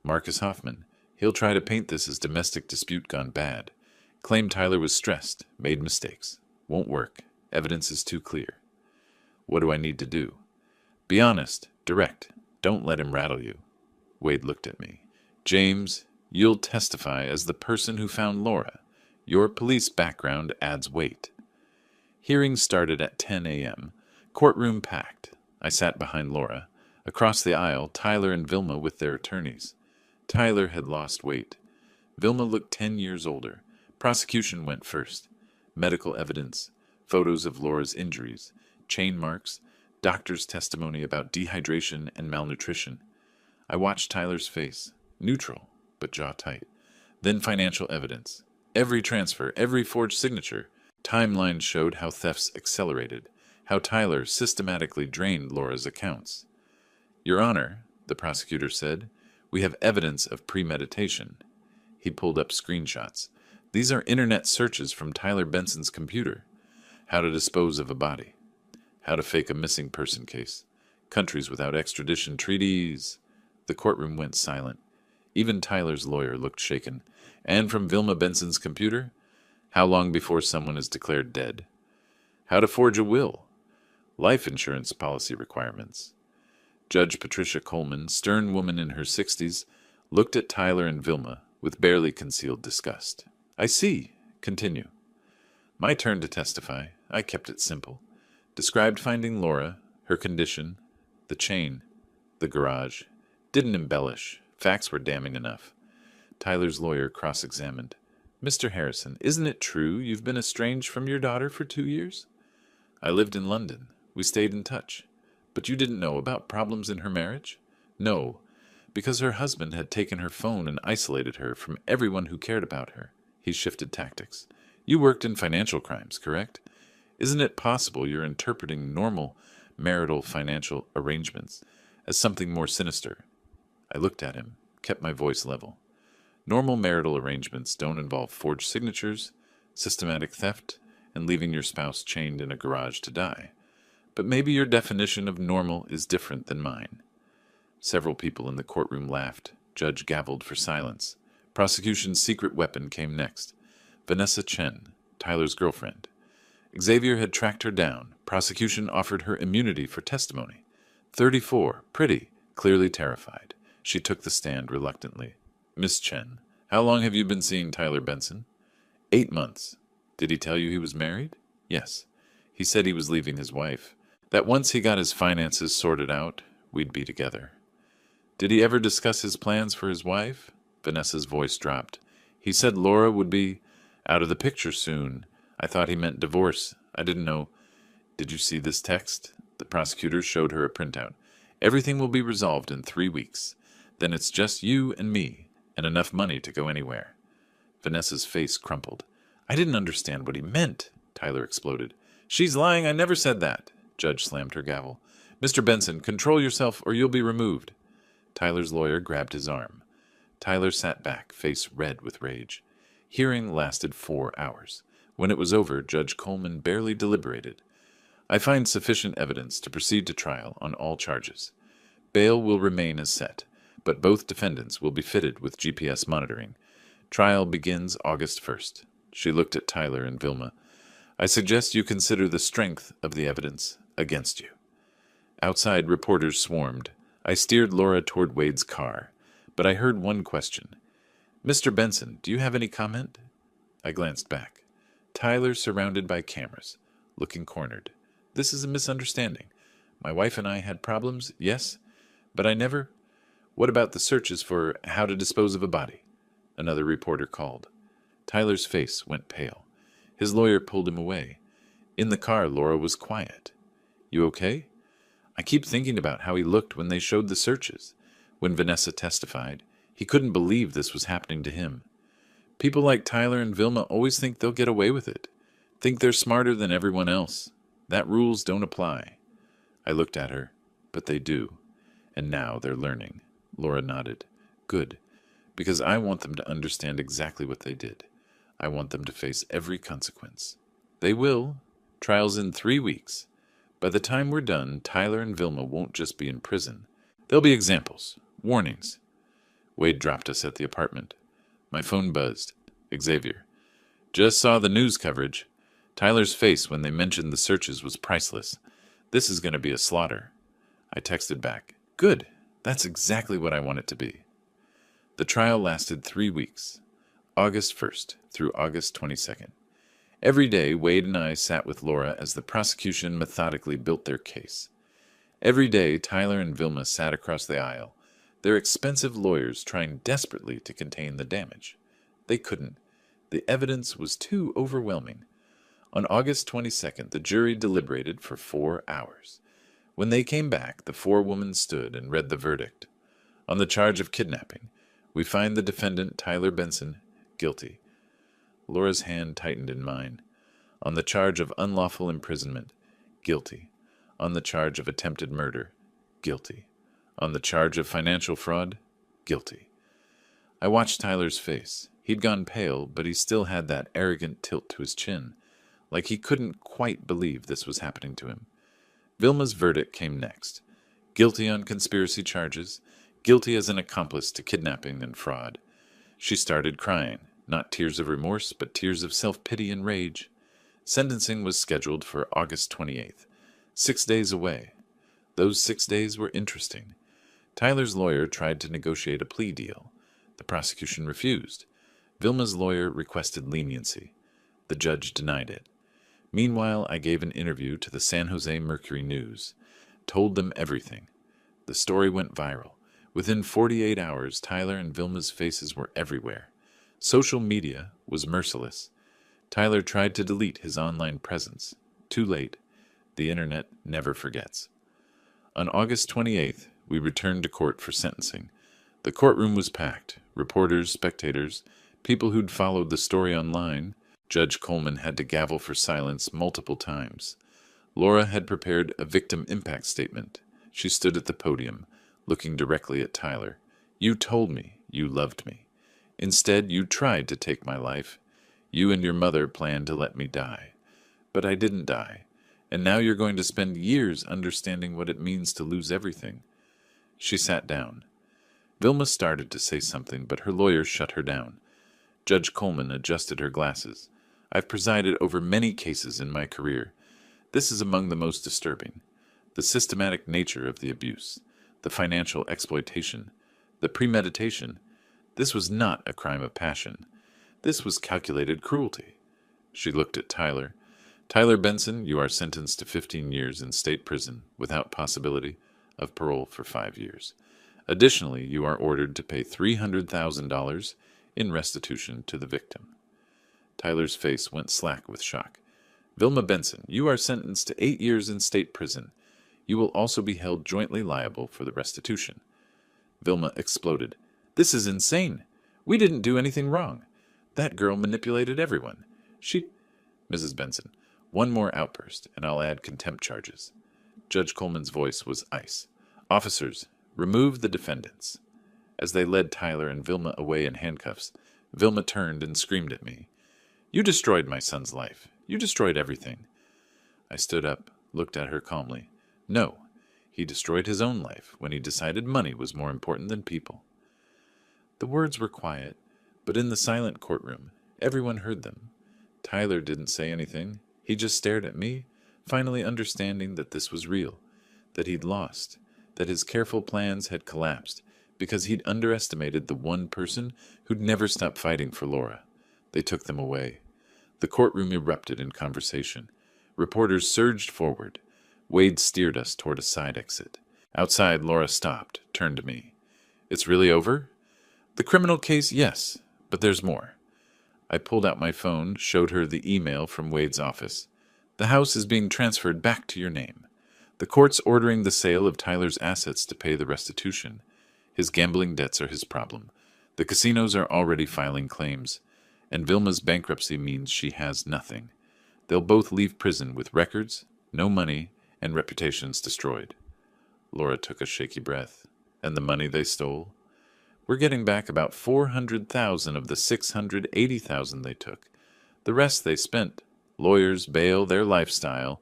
Marcus Hoffman. He'll try to paint this as domestic dispute gone bad. Claim Tyler was stressed, made mistakes. Won't work. Evidence is too clear. What do I need to do? Be honest, direct. Don't let him rattle you. Wade looked at me. James, you'll testify as the person who found Laura. Your police background adds weight. Hearing started at 10 a.m. Courtroom packed. I sat behind Laura. Across the aisle, Tyler and Vilma with their attorneys. Tyler had lost weight. Vilma looked 10 years older. Prosecution went first. Medical evidence, photos of Laura's injuries, chain marks, doctor's testimony about dehydration and malnutrition. I watched Tyler's face, neutral, but jaw tight. Then financial evidence. Every transfer, every forged signature. Timelines showed how thefts accelerated, how Tyler systematically drained Laura's accounts. Your Honor, the prosecutor said, we have evidence of premeditation. He pulled up screenshots. These are internet searches from Tyler Benson's computer. How to dispose of a body. How to fake a missing person case. Countries without extradition treaties. The courtroom went silent. Even Tyler's lawyer looked shaken. And from Vilma Benson's computer? How long before someone is declared dead? How to forge a will? Life insurance policy requirements. Judge Patricia Coleman, stern woman in her 60s, looked at Tyler and Vilma with barely concealed disgust. I see. Continue. My turn to testify. I kept it simple. Described finding Laura, her condition, the chain, the garage. Didn't embellish. Facts were damning enough. Tyler's lawyer cross-examined. Mr. Harrison, isn't it true you've been estranged from your daughter for 2 years? I lived in London. We stayed in touch. But you didn't know about problems in her marriage? No, because her husband had taken her phone and isolated her from everyone who cared about her. He shifted tactics. You worked in financial crimes, correct? Isn't it possible you're interpreting normal marital financial arrangements as something more sinister? I looked at him, kept my voice level. Normal marital arrangements don't involve forged signatures, systematic theft, and leaving your spouse chained in a garage to die. But maybe your definition of normal is different than mine. Several people in the courtroom laughed. Judge gavelled for silence. Prosecution's secret weapon came next. Vanessa Chen, Tyler's girlfriend. Xavier had tracked her down. Prosecution offered her immunity for testimony. 34, pretty, clearly terrified. She took the stand reluctantly. Miss Chen, how long have you been seeing Tyler Benson? 8 months. Did he tell you he was married? Yes. He said he was leaving his wife. That once he got his finances sorted out, we'd be together. Did he ever discuss his plans for his wife? Vanessa's voice dropped. He said Laura would be out of the picture soon. I thought he meant divorce. I didn't know. Did you see this text? The prosecutor showed her a printout. Everything will be resolved in 3 weeks. Then it's just you and me, and enough money to go anywhere. Vanessa's face crumpled. I didn't understand what he meant, Tyler exploded. She's lying. I never said that. Judge slammed her gavel. Mr. Benson, control yourself or you'll be removed. Tyler's lawyer grabbed his arm. Tyler sat back, face red with rage. Hearing lasted 4 hours. When it was over, Judge Coleman barely deliberated. I find sufficient evidence to proceed to trial on all charges. Bail will remain as set, but both defendants will be fitted with GPS monitoring. Trial begins August 1st. She looked at Tyler and Vilma. I suggest you consider the strength of the evidence against you. Outside, reporters swarmed. I steered Laura toward Wade's car, but I heard one question. Mr. Benson, do you have any comment? I glanced back. Tyler surrounded by cameras, looking cornered. This is a misunderstanding. My wife and I had problems, yes, but I never... What about the searches for how to dispose of a body? Another reporter called. Tyler's face went pale. His lawyer pulled him away. In the car, Laura was quiet. You okay? I keep thinking about how he looked when they showed the searches. When Vanessa testified, he couldn't believe this was happening to him. People like Tyler and Vilma always think they'll get away with it, think they're smarter than everyone else. That rules don't apply. I looked at her, but they do. And now they're learning. Laura nodded. Good, because I want them to understand exactly what they did. I want them to face every consequence. They will. Trial's in 3 weeks. By the time we're done, Tyler and Vilma won't just be in prison. They'll be examples, warnings. Wade dropped us at the apartment. My phone buzzed. Xavier. Just saw the news coverage. Tyler's face when they mentioned the searches was priceless. This is going to be a slaughter. I texted back. Good. That's exactly what I want it to be. The trial lasted 3 weeks, August 1st through August 22nd. Every day, Wade and I sat with Laura as the prosecution methodically built their case. Every day, Tyler and Vilma sat across the aisle, their expensive lawyers trying desperately to contain the damage. They couldn't. The evidence was too overwhelming. On August 22nd, the jury deliberated for 4 hours. When they came back, the 4 women stood and read the verdict. On the charge of kidnapping, we find the defendant, Tyler Benson, guilty. Laura's hand tightened in mine. On the charge of unlawful imprisonment, guilty. On the charge of attempted murder, guilty. On the charge of financial fraud, guilty. I watched Tyler's face. He'd gone pale, but he still had that arrogant tilt to his chin, like he couldn't quite believe this was happening to him. Vilma's verdict came next. Guilty on conspiracy charges, guilty as an accomplice to kidnapping and fraud. She started crying, not tears of remorse, but tears of self-pity and rage. Sentencing was scheduled for August 28th, 6 days away. Those 6 days were interesting. Tyler's lawyer tried to negotiate a plea deal. The prosecution refused. Vilma's lawyer requested leniency. The judge denied it. Meanwhile, I gave an interview to the San Jose Mercury News, told them everything. The story went viral. Within 48 hours, Tyler and Vilma's faces were everywhere. Social media was merciless. Tyler tried to delete his online presence. Too late. The internet never forgets. On August 28th, we returned to court for sentencing. The courtroom was packed. Reporters, spectators, people who'd followed the story online. Judge Coleman had to gavel for silence multiple times. Laura had prepared a victim impact statement. She stood at the podium, looking directly at Tyler. You told me you loved me. Instead, you tried to take my life. You and your mother planned to let me die. But I didn't die. And now you're going to spend years understanding what it means to lose everything. She sat down. Vilma started to say something, but her lawyer shut her down. Judge Coleman adjusted her glasses. I've presided over many cases in my career. This is among the most disturbing. The systematic nature of the abuse, the financial exploitation, the premeditation. This was not a crime of passion. This was calculated cruelty. She looked at Tyler. Tyler Benson, you are sentenced to 15 years in state prison without possibility of parole for 5 years. Additionally, you are ordered to pay $300,000 in restitution to the victim. Tyler's face went slack with shock. Vilma Benson, you are sentenced to 8 years in state prison. You will also be held jointly liable for the restitution. Vilma exploded. This is insane. We didn't do anything wrong. That girl manipulated everyone. Mrs. Benson, one more outburst, and I'll add contempt charges. Judge Coleman's voice was ice. Officers, remove the defendants. As they led Tyler and Vilma away in handcuffs, Vilma turned and screamed at me. You destroyed my son's life. You destroyed everything. I stood up, looked at her calmly. No, he destroyed his own life when he decided money was more important than people. The words were quiet, but in the silent courtroom, everyone heard them. Tyler didn't say anything. He just stared at me, finally understanding that this was real, that he'd lost, that his careful plans had collapsed because he'd underestimated the one person who'd never stop fighting for Laura. They took them away. The courtroom erupted in conversation. Reporters surged forward. Wade steered us toward a side exit. Outside, Laura stopped, turned to me. It's really over? The criminal case, yes, but there's more. I pulled out my phone, showed her the email from Wade's office. The house is being transferred back to your name. The court's ordering the sale of Tyler's assets to pay the restitution. His gambling debts are his problem. The casinos are already filing claims, and Vilma's bankruptcy means she has nothing. They'll both leave prison with records, no money, and reputations destroyed. Laura took a shaky breath. And the money they stole? We're getting back about 400,000 of the 680,000 they took. The rest they spent. Lawyers, bail, their lifestyle.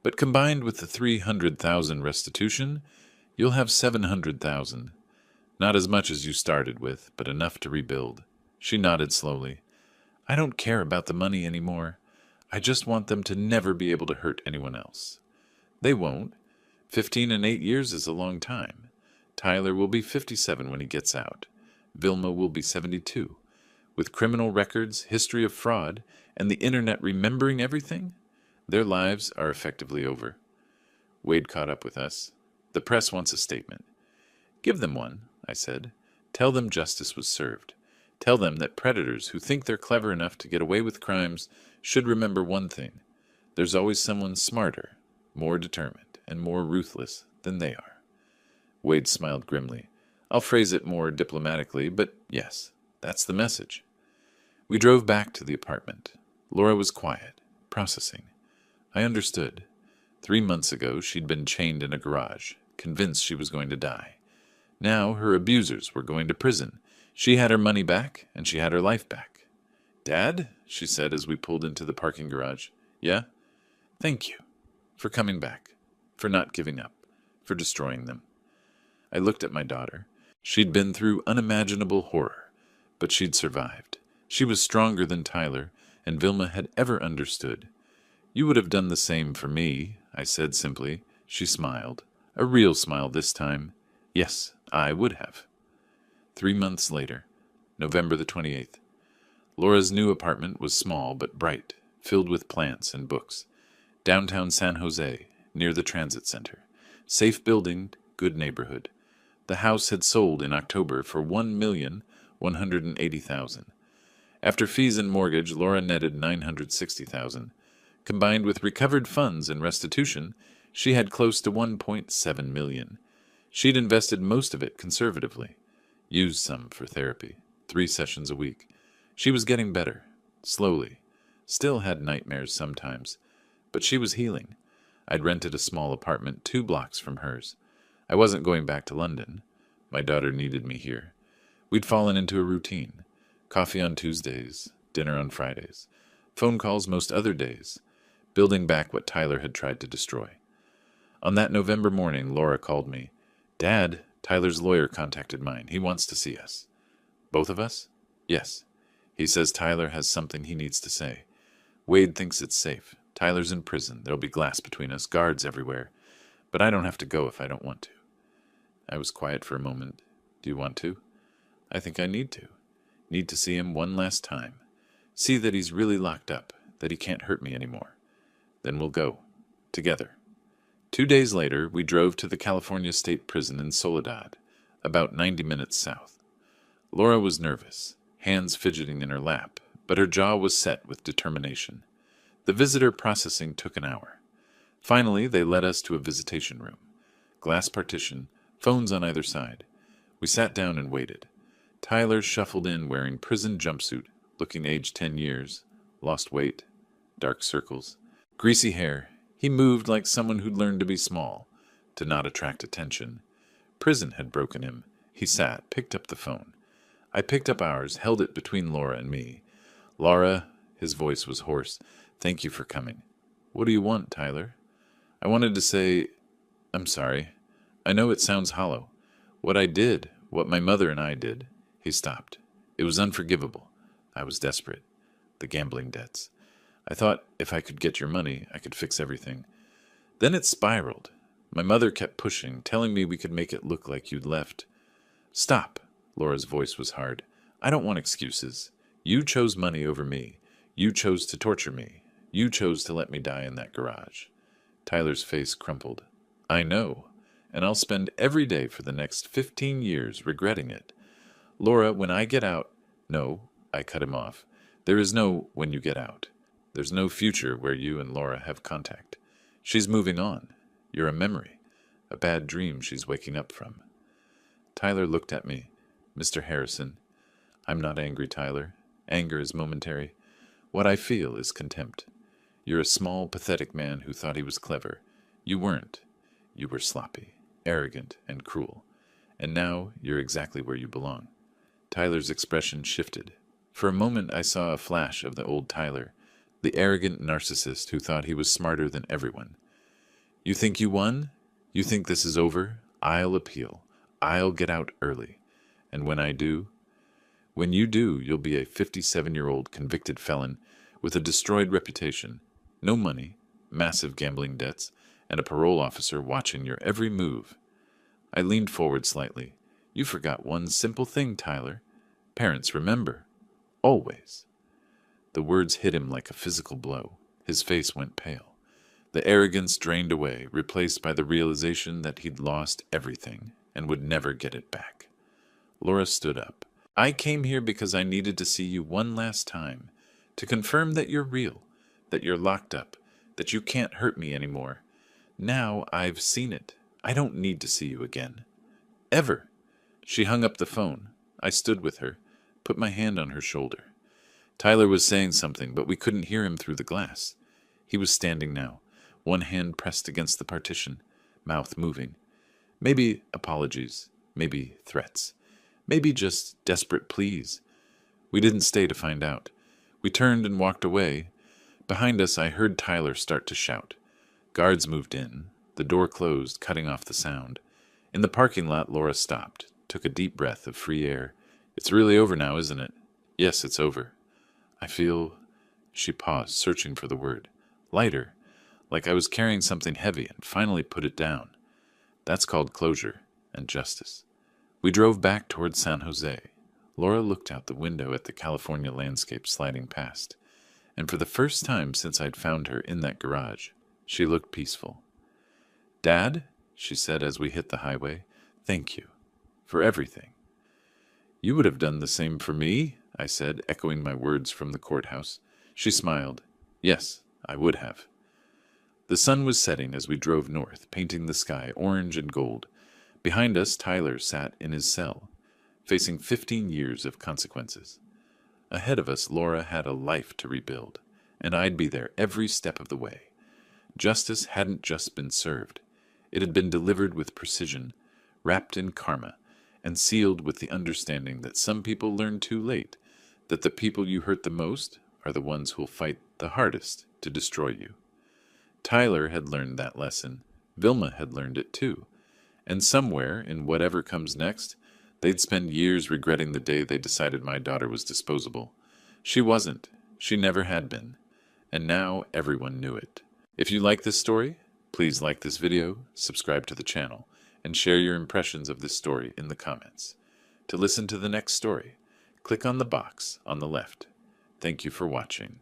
But combined with the 300,000 restitution, you'll have 700,000. Not as much as you started with, but enough to rebuild. She nodded slowly. I don't care about the money anymore. I just want them to never be able to hurt anyone else. They won't. 15 and 8 years is a long time. Tyler will be 57 when he gets out. Vilma will be 72. With criminal records, history of fraud, and the internet remembering everything, their lives are effectively over. Wade caught up with us. The press wants a statement. Give them one, I said. Tell them justice was served. Tell them that predators who think they're clever enough to get away with crimes should remember one thing. There's always someone smarter, more determined, and more ruthless than they are. Wade smiled grimly. I'll phrase it more diplomatically, but yes, that's the message. We drove back to the apartment. Laura was quiet, processing. I understood. 3 months ago, she'd been chained in a garage, convinced she was going to die. Now her abusers were going to prison. She had her money back, and she had her life back. Dad, she said as we pulled into the parking garage. Yeah? Thank you. For coming back. For not giving up. For destroying them. I looked at my daughter. She'd been through unimaginable horror, but she'd survived. She was stronger than Tyler, and Vilma had ever understood. You would have done the same for me, I said simply. She smiled. A real smile this time. Yes, I would have. 3 months later, November the 28th. Laura's new apartment was small but bright, filled with plants and books. Downtown San Jose, near the transit center. Safe building, good neighborhood. The house had sold in October for $1,180,000. After fees and mortgage, Laura netted $960,000. Combined with recovered funds and restitution, she had close to $1.7 million. She'd invested most of it conservatively. Used some for therapy, 3 sessions a week. She was getting better, slowly. Still had nightmares sometimes, but she was healing. I'd rented a small apartment 2 blocks from hers. I wasn't going back to London. My daughter needed me here. We'd fallen into a routine. Coffee on Tuesdays, dinner on Fridays, phone calls most other days, building back what Tyler had tried to destroy. On that November morning, Laura called me. Dad, Tyler's lawyer contacted mine. He wants to see us. Both of us? Yes. He says Tyler has something he needs to say. Wade thinks it's safe. Tyler's in prison. There'll be glass between us, guards everywhere. But I don't have to go if I don't want to. I was quiet for a moment. Do you want to? I think I need to. Need to see him one last time. See that he's really locked up, that he can't hurt me anymore. Then we'll go. Together. 2 days later, we drove to the California State Prison in Soledad, about 90 minutes south. Laura was nervous, hands fidgeting in her lap, but her jaw was set with determination. The visitor processing took an hour. Finally, they led us to a visitation room. Glass partition, phones on either side. We sat down and waited. Tyler shuffled in wearing prison jumpsuit, looking aged 10 years, lost weight, dark circles, greasy hair. He moved like someone who'd learned to be small, to not attract attention. Prison had broken him. He sat, picked up the phone. I picked up ours, held it between Laura and me. Laura, his voice was hoarse, thank you for coming. What do you want, Tyler? I wanted to say, I'm sorry. I know it sounds hollow. What I did, what my mother and I did. He stopped. It was unforgivable. I was desperate. The gambling debts. I thought if I could get your money, I could fix everything. Then it spiraled. My mother kept pushing, telling me we could make it look like you'd left. Stop. Laura's voice was hard. I don't want excuses. You chose money over me. You chose to torture me. You chose to let me die in that garage. Tyler's face crumpled. I know, and I'll spend every day for the next 15 years regretting it. Laura, when I get out... No, I cut him off. There is no when you get out. There's no future where you and Laura have contact. She's moving on. You're a memory, a bad dream she's waking up from. Tyler looked at me. Mr. Harrison, I'm not angry, Tyler. Anger is momentary. What I feel is contempt. You're a small, pathetic man who thought he was clever. You weren't. You were sloppy, arrogant, and cruel. And now you're exactly where you belong. Tyler's expression shifted. For a moment I saw a flash of the old Tyler, the arrogant narcissist who thought he was smarter than everyone. You think you won? You think this is over? I'll appeal. I'll get out early. And when I do? When you do, you'll be a 57-year-old convicted felon with a destroyed reputation, no money, massive gambling debts, and a parole officer watching your every move. I leaned forward slightly. You forgot one simple thing, Tyler. Parents remember. Always. The words hit him like a physical blow. His face went pale. The arrogance drained away, replaced by the realization that he'd lost everything and would never get it back. Laura stood up. I came here because I needed to see you one last time, to confirm that you're real, that you're locked up, that you can't hurt me anymore. Now I've seen it. I don't need to see you again. Ever. She hung up the phone. I stood with her, put my hand on her shoulder. Tyler was saying something, but we couldn't hear him through the glass. He was standing now, one hand pressed against the partition, mouth moving. Maybe apologies, maybe threats, maybe just desperate pleas. We didn't stay to find out. We turned and walked away. Behind us, I heard Tyler start to shout. Guards moved in. The door closed, cutting off the sound. In the parking lot, Laura stopped, took a deep breath of free air. It's really over now, isn't it? Yes, it's over. I feel... She paused, searching for the word. Lighter, like I was carrying something heavy and finally put it down. That's called closure and justice. We drove back toward San Jose. Laura looked out the window at the California landscape sliding past, and for the first time since I'd found her in that garage, she looked peaceful. Dad, she said as we hit the highway, thank you for everything. You would have done the same for me, I said, echoing my words from the courthouse. She smiled. Yes, I would have. The sun was setting as we drove north, painting the sky orange and gold. Behind us, Tyler sat in his cell, facing 15 years of consequences. Ahead of us, Laura had a life to rebuild, and I'd be there every step of the way. Justice hadn't just been served. It had been delivered with precision, wrapped in karma, and sealed with the understanding that some people learn too late, that the people you hurt the most are the ones who'll fight the hardest to destroy you. Tyler had learned that lesson. Vilma had learned it too. And somewhere, in whatever comes next, they'd spend years regretting the day they decided my daughter was disposable. She wasn't. She never had been. And now everyone knew it. If you like this story, please like this video, subscribe to the channel, and share your impressions of this story in the comments. To listen to the next story, click on the box on the left. Thank you for watching.